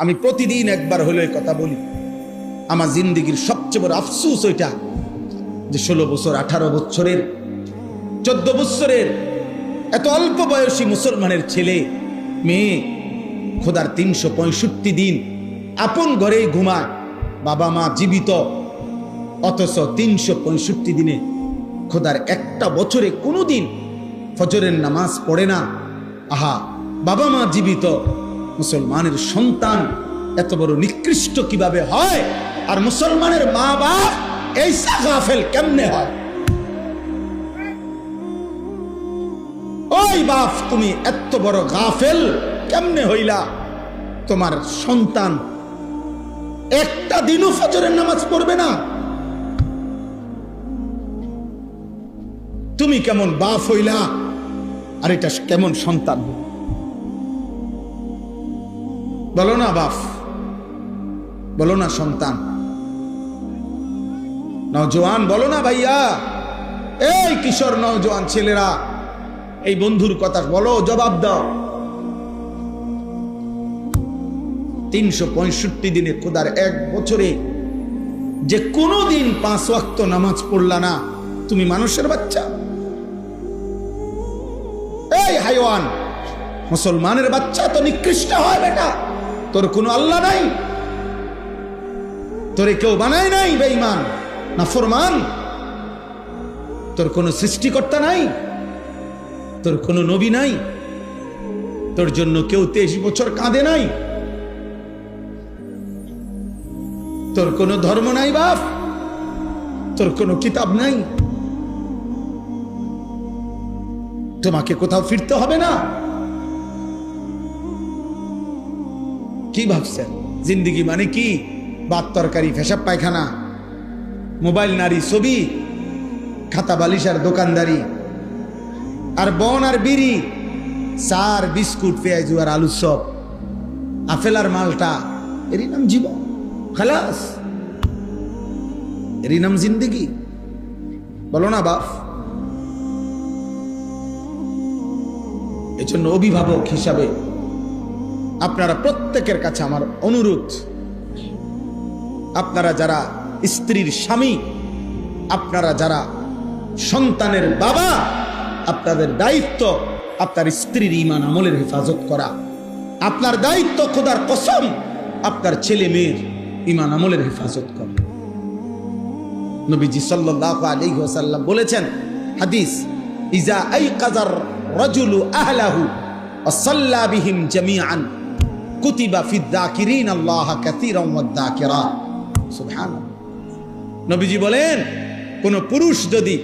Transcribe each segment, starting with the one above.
আমি প্রতিদিন একবার হলে কথা বলি, আমার জিন্দেগির সবচেয়ে বড় আফসোস ওইটা যে 16 বছর, 18 বছরের, 14 বছরের এত অল্প বয়সী মুসলমানের ছেলে মেয়ে খোদার 365 দিন আপন ঘরেই ঘুমায়, বাবা মা জীবিত, অথচ 365 দিনে খোদার একটা বছরে কোনোদিন ফজরের নামাজ পড়ে না। আহা, বাবা মা জীবিত, মুসলমানের সন্তান এত বড় নিকৃষ্ট কিভাবে হয়? আর মুসলমানের মা বাপ এইসা গাফেল কেমনে হয়? ওই বাপ, তুমি এত বড় গাফেল কেমনে হইলা? তোমার সন্তান একটা দিনও ফজরের নামাজ পড়বে না। তুমি কেমন বাপ হইলা? আর এটা কেমন সন্তান? বলো না বাপ, বলো না সন্তান, নওজোয়ান বলো না ভাইয়া, এই কিশোর নওজোয়ান ছেলেরা, এই বন্ধুর কথা বলো, জবাব দাও। 365 দিনে খোদার এক বছরে যে কোনো দিন 5 ওয়াক্ত নামাজ পড়লা না, তুমি মানুষের বাচ্চা? এই হাইওয়ান, মুসলমানের বাচ্চা তো নিকৃষ্ট হয় বেটা। তোর কোনো আল্লাহ নাই, তোরে কেউ বানায় নাই বেঈমান নাফরমান, তোর কোনো সৃষ্টিকর্তা নাই, তোর কোনো নবী নাই, তোর জন্য কেউ 23 বছর কাঁদে নাই, তোর কোনো ধর্ম নাই বাপ, তোর কোনো কিতাব নাই, তোমাকে কোথাও ফিরতে হবে না? কি ভাবছেন জিন্দেগি মানে কি? ভাত তরকারি, পেশাব পায়খানা, মোবাইল, নারী, ছবি, খাতা বালিশ আর দোকানদারি, আর বন আর বিড়ি, চার বিস্কুট, পেঁয়াজ আর আলুর চপ, আপেল আর মালটা, এরই নাম জীবন? খালাস, এরই নাম জিন্দেগি? বলো না বাপ। এজন্য অভিভাবক হিসাবে আপনারা প্রত্যেকের কাছে আমার অনুরোধ, আপনারা যারা স্ত্রীর স্বামী, আপনারা যারা সন্তানের বাবা, আপনাদের দায়িত্ব আপনার স্ত্রীর ঈমান আমলের হেফাজত করা। আপনার দায়িত্ব খোদার কসম আপনার ছেলে মেয়ের ঈমান আমলের হেফাজত করা। নবীজি সাল্লাল্লাহু আলাইহি ওয়াসাল্লাম বলেছেন, হাদিস, ইজা আইকাযার রাজুলু আহলাহু ওয়া সাল্লা বিহিম জামিআন কুতিবা ফিদ যাকিরিন আল্লাহ কাসীরান ওয়াদ যাকিরাত। সুবহানাল্লাহ। নবীজি বলেন, কোন পুরুষ যদি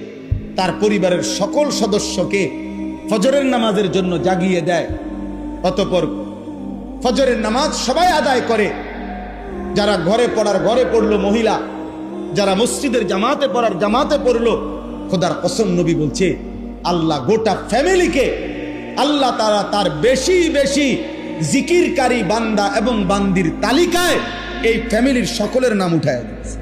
তার পরিবারের সকল সদস্যকে ফজরের নামাজের জন্য জাগিয়ে দেয়, অতঃপর ফজরের নামাজ সবাই আদায় করে, যারা ঘরে পড়ার ঘরে পড়লো মহিলা, যারা মসজিদের জামাতে পড়ার জামাতে পড়লো, খোদার কসম নবী বলছে আল্লাহ গোটা ফ্যামিলিকে, আল্লাহ তাআলা তার বেশি বেশি জিকিরকারী বান্দা এবং বান্দির তালিকায় এই ফ্যামিলির সকলের নাম উঠায় দিয়েছে।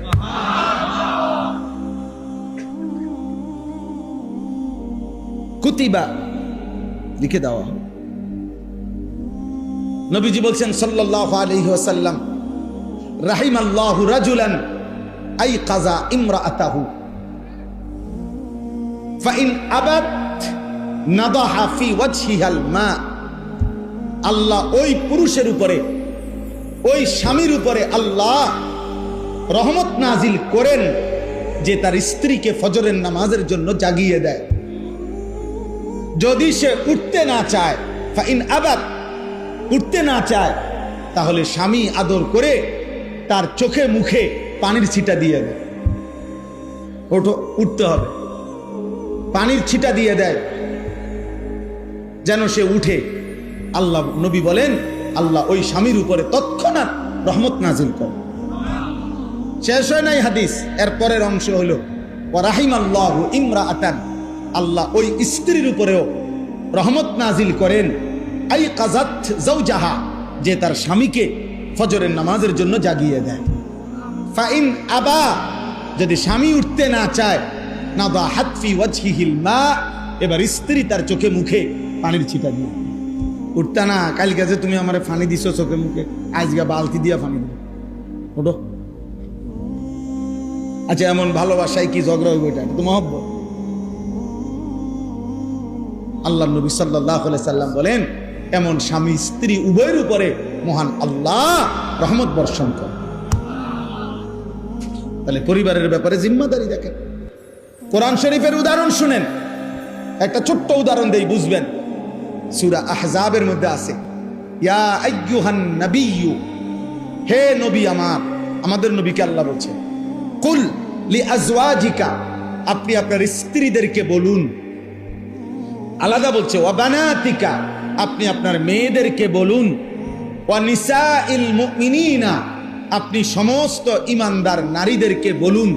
কুতিবা লিখে দেওয়া। নবীজি বলছেন সাল্লাল্লাহু আলাইহি ওয়াসাল্লাম, রাহিমাল্লাহু রাজুলান আইকাযা ইমরাআতাহু ফাইন আবাত নাদাহা ফি ওয়াজহিহাল মা। আল্লাহ ওই পুরুষের উপরে, ওই স্বামীর উপরে আল্লাহ রহমত নাজিল করেন যে তার স্ত্রীকে ফজরের নামাজের জন্য জাগিয়ে দেয়। যদি সে উঠতে না চায়, ফাইন আবাত, উঠতে না চায়, তাহলে স্বামী আদর করে তার চোখে মুখে পানির ছিটা দিয়ে দেয়। ওঠো, উঠতে হবে, পানির ছিটা দিয়ে দেয় যেন সে উঠে। আল্লাহ, নবী বলেন, আল্লাহ ওই স্বামীর উপরে তৎক্ষণাৎ রহমত নাজিল করে। শেষ হয় নাই হাদিস, এর পরের অংশ হলো ওয়া রাহিমাল্লাহু ইমরাআতান, আল্লাহ ওই স্ত্রীর উপরেও রহমত নাজিল করেন আইকাযাত যাওজাহা, যে তার স্বামীকে ফজরের নামাজের জন্য জাগিয়ে দেয়। ফাইন আবা, যদি স্বামী উঠতে না চায়, নাদাহাত ফি ওয়াজহিহিল মা, এবার স্ত্রী তার চোখে মুখে পানির ছিটা দিয়ে। উঠতা না, কালকে যে তুমি আমার ফানি দিছো চোখে মুখে, আজকে বালতি দিয়া ফানি দিও, ওঠো। আচ্ছা, এমন ভালোবাসায় কি ঝগড়া হইব? এটা তো মহব্বত। আল্লাহ নবী সাল্লাল্লাহু আলাইহি সাল্লাম বলেন, এমন স্বামী স্ত্রী উভয়ের উপরে মহান আল্লাহ রহমত বর্ষণ করে। তাহলে পরিবারের ব্যাপারে জিম্মাদারি দেখেন। কোরআন শরীফের উদাহরণ শুনেন, একটা ছোট্ট উদাহরণ দেই, বুঝবেন। সূরা আহজাবের মধ্যে আছে, ইয়া আইয়ুহান নাবিয়্যু, হে নবী আমার, আমাদের নবীকে আল্লাহ বলছে, কুল লিআজওয়াজিকা, আপনি আপনার স্ত্রীদেরকে বলুন। আলাদা বলছে, ওয়া বানাতিকা, আপনি আপনার মেয়েদেরকে বলুন। ওয়া নিসাইল মুমিনিনা, আপনি সমস্ত ঈমানদার নারীদেরকে বলুন।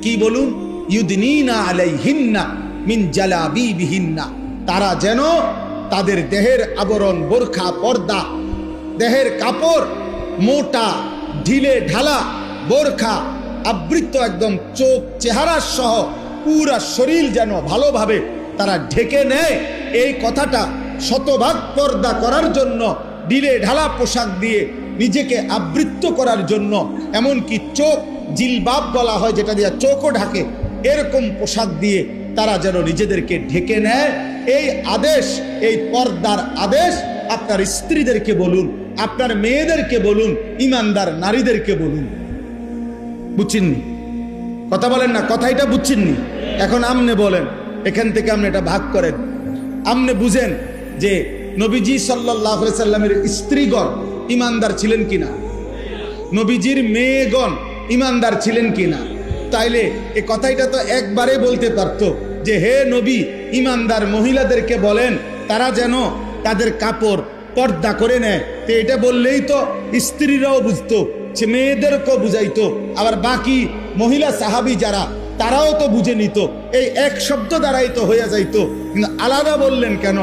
কি বলুন? ইউদনিনা আলাইহিন্না মিন জালাবিবিহিন্না, তারা যেন তাদের দেহের আবরণ, বোরখা, পর্দা, দেহের কাপড়, মোটা ঢিলে ঢালা বোরখা আবৃত, একদম চোখ চেহারা সহ পুরা শরীর যেন ভালোভাবে তারা ঢেকে নেয়। এই কথাটা শতভাগ পর্দা করার জন্য, ঢিলে ঢালা পোশাক দিয়ে নিজেকে আবৃত করার জন্য, এমনকি চোখ জিলবাব বলা হয় যেটা দিয়ে চোখও ঢাকে, এরকম পোশাক দিয়ে তারা যেন নিজেদেরকে ঢেকে নেয়। এই আদেশ, এই পর্দার আদেশ আপনার স্ত্রীদেরকে বলুন, আপনার মেয়েদেরকে বলুন, ঈমানদার নারীদেরকে বলুন। বুঝছেননি? কথা বলেন না, কথা এটা বুঝছেননি? এখন আমনে বলেন, এখান থেকে আপনি এটা ভাগ করেন। আমনে বুঝেন যে নবীজি সাল্লাল্লাহু আলাইহি সাল্লামের স্ত্রীগণ ঈমানদার ছিলেন কিনা, নবীজির মেয়েগণ ঈমানদার ছিলেন কিনা। তাইলে এই কথাটা তো একবারে বলতে পারতো যে, হে নবী, ঈমানদার মহিলাদেরকে বলেন তারা যেন তাদের কাপড় পর্দা করে নেয়। তো এটা বললেই তো স্ত্রীরাও বুঝতো, সে মেয়েদেরকেও বুঝাইতো, আবার বাকি মহিলা সাহাবী যারা, তারাও তো বুঝে নিত। এই এক শব্দ দ্বারাই তো হয়ে যাইতো, কিন্তু আলাদা বললেন কেন?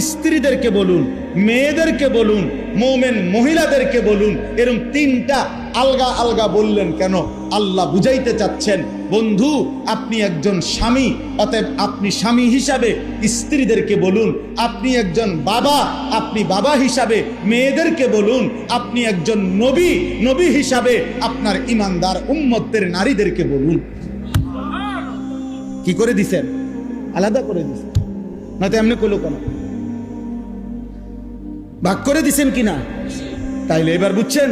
স্ত্রীদেরকে বলুন, মেয়েদেরকে বলুন, মোমেন মহিলাদেরকে বলুন, এরকম তিনটা আলগা আলগা বললেন কেন? আল্লাহ বুঝাইতে চাচ্ছেন, বন্ধু, আপনি একজন স্বামী, অতএব আপনি স্বামী হিসাবে স্ত্রীদেরকে বলুন। আপনি একজন বাবা, আপনি বাবা হিসাবে মেয়েদেরকে বলুন। আপনি একজন নবী, নবী হিসাবে আপনার ঈমানদার উম্মতের নারীদেরকে বলুন। কি করে দিছেন? আলাদা করে দিছেন, নয়তো এমনি কইলো কেন? ভাগ করে দিছেন কিনা? তাইলে এবার বুঝছেন?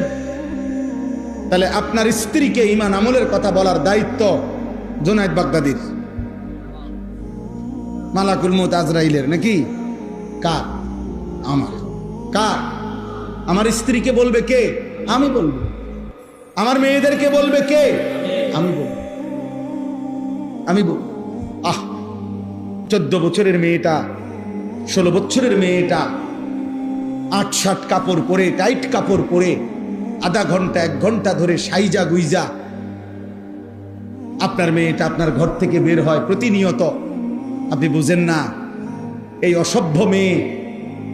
তাহলে আপনার স্ত্রীকে ঈমান আমলের কথা বলার দায়িত্ব জুনায়েদ বাগদাদির, মালাকুল মউত আজরাইলের, নাকি কার? আমার। কার? আমার স্ত্রীকে বলবে কে? আমি বলবো। আমার মেয়েদেরকে বলবে কে? আমি বলবো। আমি বলবো। 14 বছরের মেয়েটা, 16 বছরের মেয়েটা 8-7 কাপড় পরে, টাইট কাপড় পরে, আধা ঘন্টা 1 ঘন্টা ধরে সাইজা গুইজা আপনার মেয়েটা আপনার ঘর থেকে বের হয় প্রতিনিয়ত। আপনি বুঝেন না এই অসভ্য মেয়ে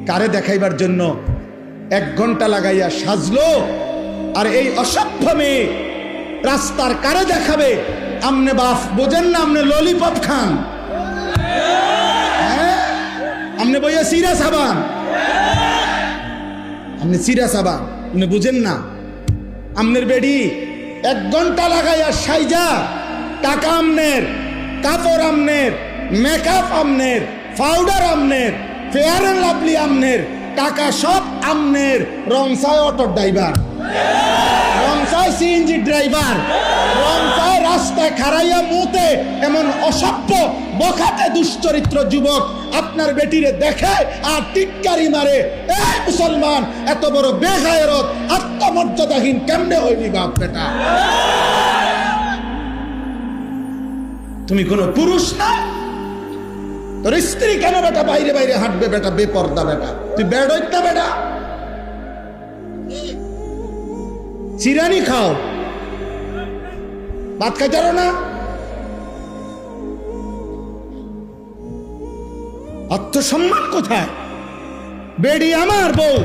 কারে দেখাইবার জন্য 1 ঘন্টা লাগাইয়া সাজলো, আর এই অসভ্য মেয়ে রাস্তার কারে দেখাবে? আমনে বাপ বোঝেন না? আমনে ললিপপ খান, আমনে বইয়া সিরা সাবান, আমনে সিরা সাবান, আপনি বুঝেন না? আমনের বেডি 1 ঘন্টা লাগাইয়া সাইজা, টাকা আমনের, কাপড় আমনের, মেকআপ আমনের, পাউডার আমনের, ফেয়ার এন্ড লাভলি আমনের, টাকা সব আমনের, রংসায় অটো ড্রাইভার, রংসায় সিএনজি ড্রাইভার, রংসায় রাস্তায় খাড়াইয়া মুতে এমন অসভ্য বখাটে দুশ্চরিত্র যুবক আপনার বেটিরে দেখে আর টিটকারি মারে। এই মুসলমান, এত বড় বেগায়রত, আত্মমর্যাদাহীন কেমনে হইবি বাপ বেটা? তুমি কোন পুরুষ না? তোর স্ত্রী কেন বেটা বাইরে বাইরে হাঁটবে বেটা? বেপর্দা বেটা, তুই বেড হইতা বেটা? চিরানি খাও, ভাত খাইতে পারো না? আত্মসম্মান কোথায়? বেডি আমার বউ,